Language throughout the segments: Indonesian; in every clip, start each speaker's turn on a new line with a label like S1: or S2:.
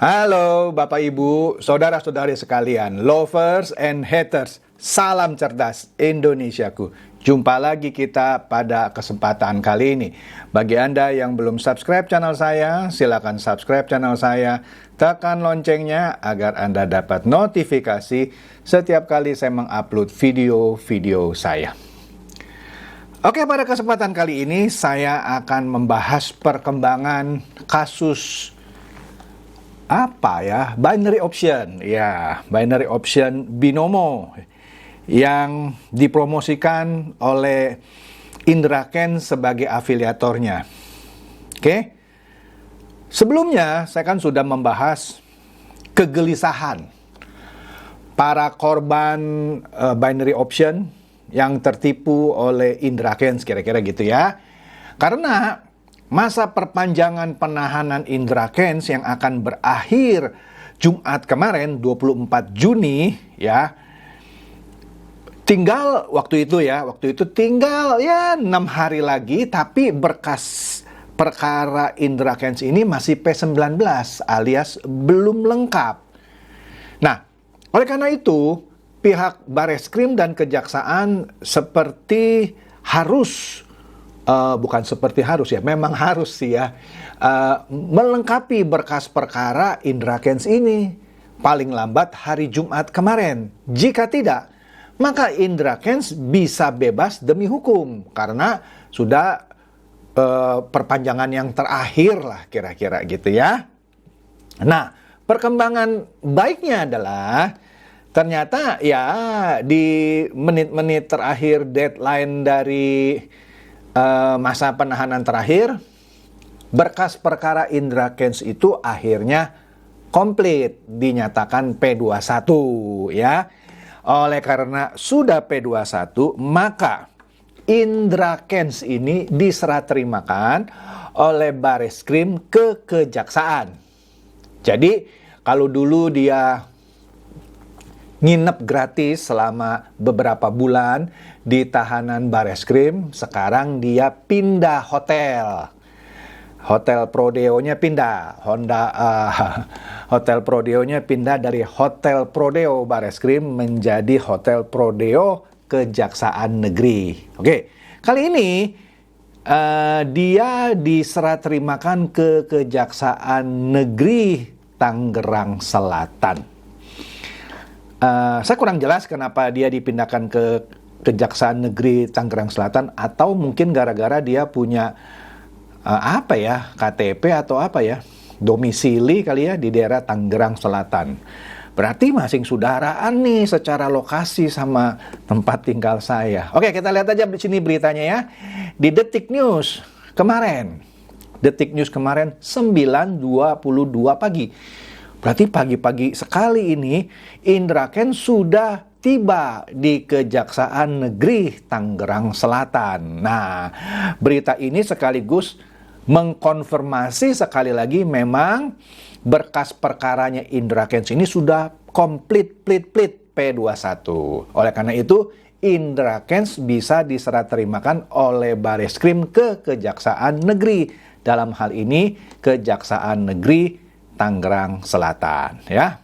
S1: Halo Bapak Ibu, saudara-saudari sekalian, lovers and haters, salam cerdas Indonesiaku. Jumpa lagi kita pada kesempatan kali ini. Bagi Anda yang belum subscribe channel saya, silakan subscribe channel saya, tekan loncengnya agar Anda dapat notifikasi setiap kali saya mengupload video-video saya. Oke, pada kesempatan kali ini saya akan membahas perkembangan kasus binary option. Binary option binomo yang dipromosikan oleh Indra Kents sebagai afiliatornya. Oke. Sebelumnya saya kan sudah membahas kegelisahan para korban binary option yang tertipu oleh Indra Kents, kira-kira gitu ya. Karena masa perpanjangan penahanan Indra Kents yang akan berakhir Jumat kemarin 24 Juni ya. Waktu itu tinggal 6 hari lagi, tapi berkas perkara Indra Kents ini masih P19 alias belum lengkap. Nah, oleh karena itu pihak Bareskrim dan Kejaksaan seperti harus memang harus sih ya, melengkapi berkas perkara Indra Kents ini paling lambat hari Jumat kemarin. Jika tidak, maka Indra Kents bisa bebas demi hukum karena sudah perpanjangan yang terakhir lah kira-kira gitu ya. Nah, perkembangan baiknya adalah ternyata ya di menit-menit terakhir deadline dari masa penahanan terakhir, berkas perkara Indra Kents itu akhirnya komplit, dinyatakan P21 ya. Oleh karena sudah P21, maka Indra Kents ini diserah terimakan oleh Bareskrim ke Kejaksaan. Jadi kalau dulu dia nginep gratis selama beberapa bulan di tahanan Bareskrim, sekarang dia pindah hotel. Hotel Prodeo-nya pindah. Hotel Prodeo-nya pindah dari Hotel Prodeo Bareskrim menjadi Hotel Prodeo Kejaksaan Negeri. Oke, kali ini dia diserah terimakan ke Kejaksaan Negeri Tangerang Selatan. Saya kurang jelas kenapa dia dipindahkan ke Kejaksaan Negeri Tangerang Selatan, atau mungkin gara-gara dia punya KTP atau domisili kali ya di daerah Tangerang Selatan. Berarti masing saudaraan nih secara lokasi sama tempat tinggal saya. Oke, kita lihat aja di sini beritanya ya. Di Detik News kemarin 9.22 pagi. Berarti pagi-pagi sekali ini Indra Kents sudah tiba di Kejaksaan Negeri Tangerang Selatan. Nah, berita ini sekaligus mengkonfirmasi sekali lagi memang berkas perkaranya Indra Kents ini sudah komplit P21. Oleh karena itu Indra Kents bisa diserah terimakan oleh Bareskrim ke Kejaksaan Negeri. Dalam hal ini Kejaksaan Negeri Tangerang Selatan ya.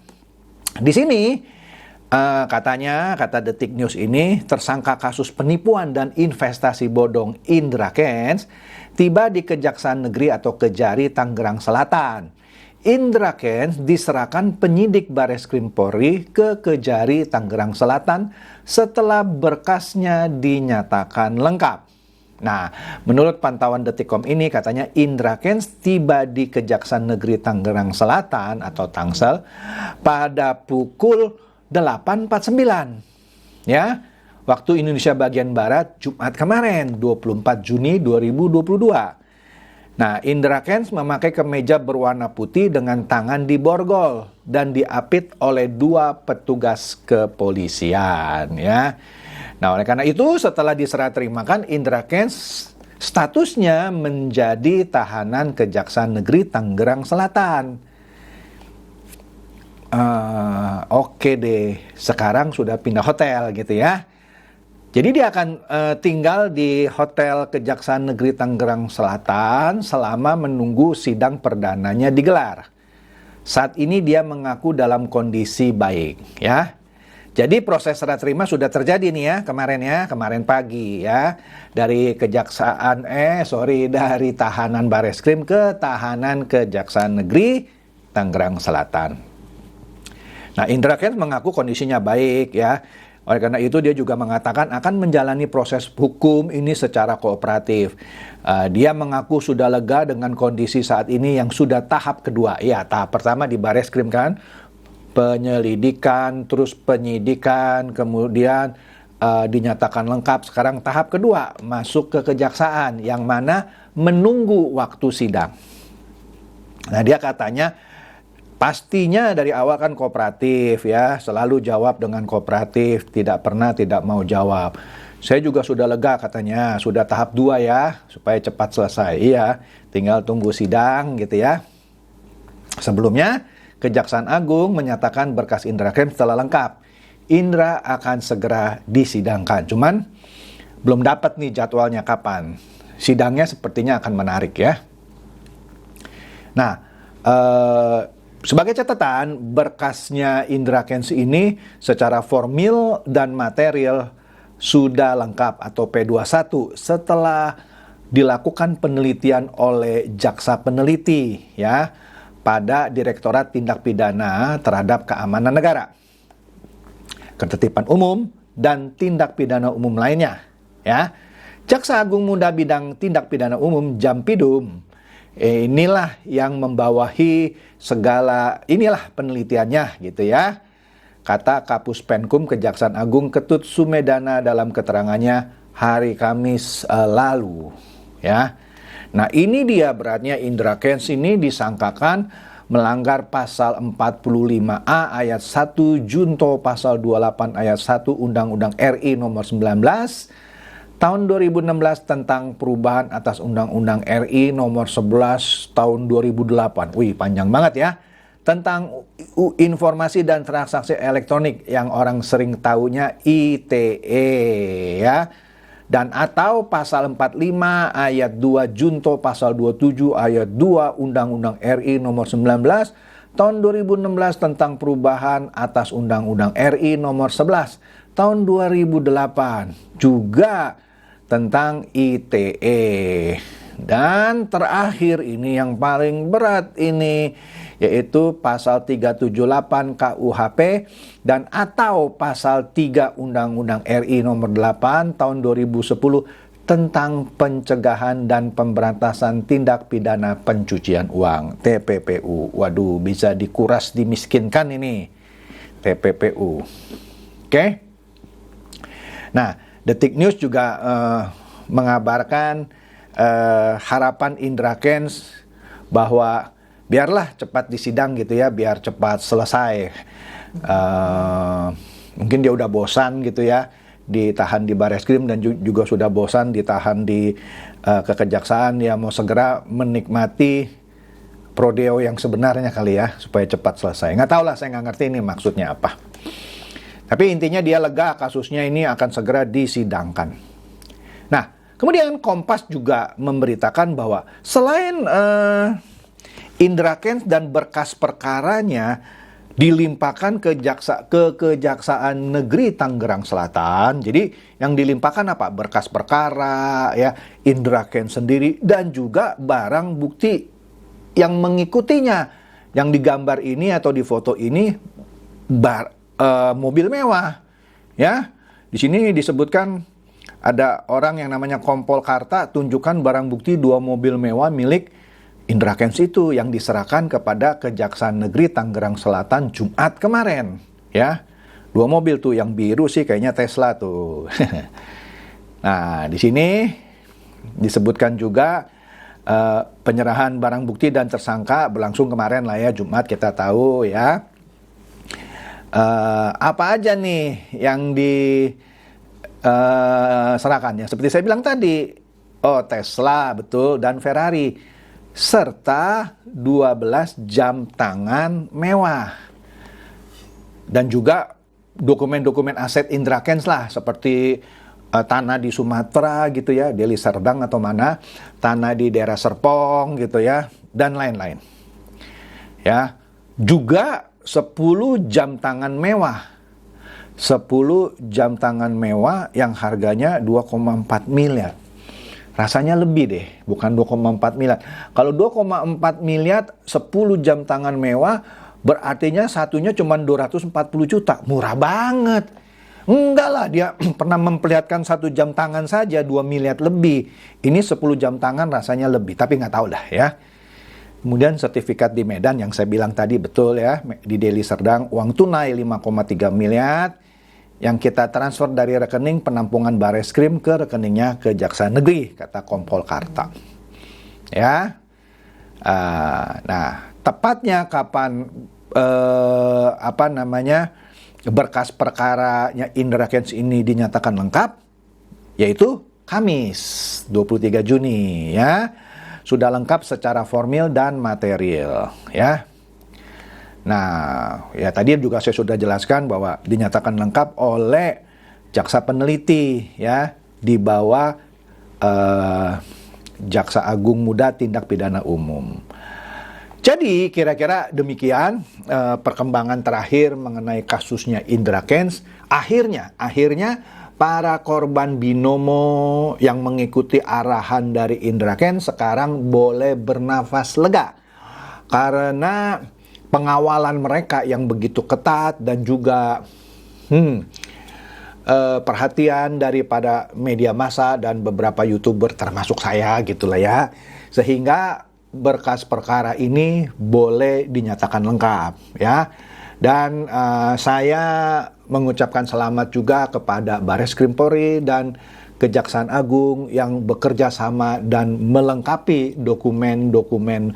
S1: Di sini kata Detik News ini, tersangka kasus penipuan dan investasi bodong Indra Kents tiba di Kejaksaan Negeri atau Kejari Tangerang Selatan. Indra Kents diserahkan penyidik Bareskrim Polri ke Kejari Tangerang Selatan setelah berkasnya dinyatakan lengkap. Nah, menurut pantauan Detikcom ini katanya Indra Kents tiba di Kejaksaan Negeri Tangerang Selatan atau Tangsel pada pukul 8.49 ya, waktu Indonesia bagian Barat Jumat kemarin 24 Juni 2022. Nah, Indra Kents memakai kemeja berwarna putih dengan tangan diborgol dan diapit oleh 2 petugas kepolisian ya. Nah, oleh karena itu setelah diserah terimakan, Indra Kents statusnya menjadi tahanan Kejaksaan Negeri Tangerang Selatan. Oke deh, sekarang sudah pindah hotel gitu ya. Jadi dia akan tinggal di Hotel Kejaksaan Negeri Tangerang Selatan selama menunggu sidang perdananya digelar. Saat ini dia mengaku dalam kondisi baik, ya. Jadi proses serah terima sudah terjadi nih ya, kemarin pagi ya. Dari dari tahanan Bareskrim ke tahanan Kejaksaan Negeri Tangerang Selatan. Nah, Indra Kents mengaku kondisinya baik ya. Oleh karena itu dia juga mengatakan akan menjalani proses hukum ini secara kooperatif. Dia mengaku sudah lega dengan kondisi saat ini yang sudah tahap kedua. Ya, tahap pertama di Bareskrim kan, penyelidikan, terus penyidikan, kemudian dinyatakan lengkap. Sekarang tahap kedua masuk ke kejaksaan yang mana menunggu waktu sidang. Nah, dia katanya pastinya dari awal kan kooperatif ya, selalu jawab dengan kooperatif, tidak pernah tidak mau jawab. Saya juga sudah lega katanya, sudah tahap 2 ya, supaya cepat selesai. Iya, tinggal tunggu sidang gitu ya. Sebelumnya, Kejaksaan Agung menyatakan berkas Indra Kents telah lengkap. Indra akan segera disidangkan. Cuman belum dapat nih jadwalnya kapan. Sidangnya sepertinya akan menarik ya. Nah, sebagai catatan, berkasnya Indra Kents ini secara formil dan material sudah lengkap atau P21 setelah dilakukan penelitian oleh jaksa peneliti ya pada Direktorat Tindak Pidana Terhadap Keamanan Negara, Ketertiban Umum, dan tindak pidana umum lainnya. Ya, Jaksa Agung Muda Bidang Tindak Pidana Umum Jampidum inilah yang membawahi segala penelitiannya gitu ya. Kata Kapus Penkum Kejaksaan Agung Ketut Sumedana dalam keterangannya hari Kamis lalu. Ya. Nah, ini dia beratnya Indra Kents ini disangkakan melanggar pasal 45A ayat 1 junto pasal 28 ayat 1 Undang-Undang RI nomor 19 tahun 2016 tentang perubahan atas Undang-Undang RI nomor 11 tahun 2008. Wih, panjang banget ya. Tentang informasi dan transaksi elektronik yang orang sering taunya ITE ya. Dan atau pasal 45 ayat 2 junto pasal 27 ayat 2 Undang-Undang RI nomor 19 tahun 2016 tentang perubahan atas Undang-Undang RI nomor 11 tahun 2008 juga tentang ITE. Dan terakhir ini yang paling berat ini yaitu pasal 378 KUHP dan atau pasal 3 Undang-Undang RI nomor 8 tahun 2010 tentang pencegahan dan pemberantasan tindak pidana pencucian uang TPPU. Waduh, bisa dikuras dimiskinkan ini TPPU. Oke. Nah, Detik News juga mengabarkan harapan Indra Kents bahwa biarlah cepat disidang gitu ya, biar cepat selesai. Mungkin dia udah bosan gitu ya, ditahan di Bareskrim dan juga sudah bosan ditahan di kekejaksaan. Ya mau segera menikmati prodeo yang sebenarnya kali ya, supaya cepat selesai. Nggak tahu lah, saya nggak ngerti ini maksudnya apa. Tapi intinya dia lega kasusnya ini akan segera disidangkan. Nah, kemudian Kompas juga memberitakan bahwa selain Indra Kents dan berkas perkaranya dilimpahkan ke Kejaksaan Negeri Tangerang Selatan. Jadi yang dilimpahkan apa? Berkas perkara ya, Indra Kents sendiri dan juga barang bukti yang mengikutinya. Yang digambar ini atau di foto ini mobil mewah. Ya. Di sini disebutkan ada orang yang namanya Kompol Karta tunjukkan barang bukti 2 mobil mewah milik Indra Kents itu yang diserahkan kepada Kejaksaan Negeri Tangerang Selatan Jumat kemarin, ya. 2 mobil tuh, yang biru sih kayaknya Tesla tuh. Nah, di sini disebutkan juga penyerahan barang bukti dan tersangka berlangsung kemarin lah ya, Jumat kita tahu ya. Apa aja nih yang diserahkan ya? Seperti saya bilang tadi, Tesla betul dan Ferrari. Serta 12 jam tangan mewah. Dan juga dokumen-dokumen aset Indra Kents lah, seperti tanah di Sumatera gitu ya, Deli Serdang atau mana, tanah di daerah Serpong gitu ya, dan lain-lain. Ya, Juga 10 jam tangan mewah. 10 jam tangan mewah yang harganya 2,4 miliar. Rasanya lebih deh, bukan 2,4 miliar. Kalau 2,4 miliar 10 jam tangan mewah, berartinya satunya cuma 240 juta. Murah banget. Enggak lah, dia pernah memperlihatkan 1 jam tangan saja 2 miliar lebih. Ini 10 jam tangan rasanya lebih, tapi nggak tahu dah ya. Kemudian sertifikat di Medan yang saya bilang tadi betul ya, di Deli Serdang uang tunai 5,3 miliar yang kita transfer dari rekening penampungan Bareskrim ke rekeningnya Kejaksaan Negeri, kata Kompol Karta. Ya, nah tepatnya kapan berkas perkaranya Indra Kents ini dinyatakan lengkap, yaitu Kamis 23 Juni ya. Sudah lengkap secara formil dan material ya. Nah, ya tadi juga saya sudah jelaskan bahwa dinyatakan lengkap oleh jaksa peneliti ya di bawah Jaksa Agung Muda Tindak Pidana Umum. Jadi kira-kira demikian perkembangan terakhir mengenai kasusnya Indra Kents. Akhirnya para korban binomo yang mengikuti arahan dari Indra Kents sekarang boleh bernafas lega. Karena pengawalan mereka yang begitu ketat dan juga perhatian daripada media massa dan beberapa YouTuber termasuk saya gitulah ya. Sehingga berkas perkara ini boleh dinyatakan lengkap ya. Dan saya mengucapkan selamat juga kepada Bareskrim Polri dan Kejaksaan Agung yang bekerja sama dan melengkapi dokumen-dokumen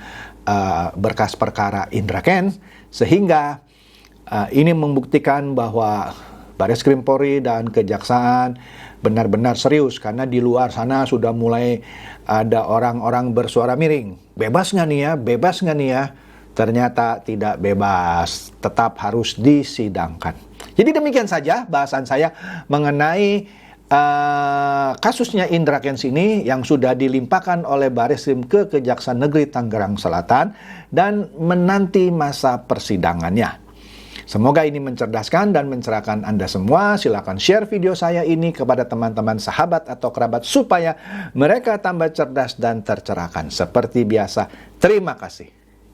S1: berkas perkara Indra Kents, sehingga ini membuktikan bahwa Bareskrim Polri dan Kejaksaan benar-benar serius, karena di luar sana sudah mulai ada orang-orang bersuara miring. Bebas nggak nih ya? Bebas nggak nih ya? Ternyata tidak bebas, tetap harus disidangkan. Jadi demikian saja bahasan saya mengenai kasusnya Indra Kents ini yang sudah dilimpahkan oleh Bareskrim ke Kejaksaan Negeri Tangerang Selatan dan menanti masa persidangannya. Semoga ini mencerdaskan dan mencerahkan Anda semua. Silakan share video saya ini kepada teman-teman, sahabat atau kerabat supaya mereka tambah cerdas dan tercerahkan. Seperti biasa, terima kasih.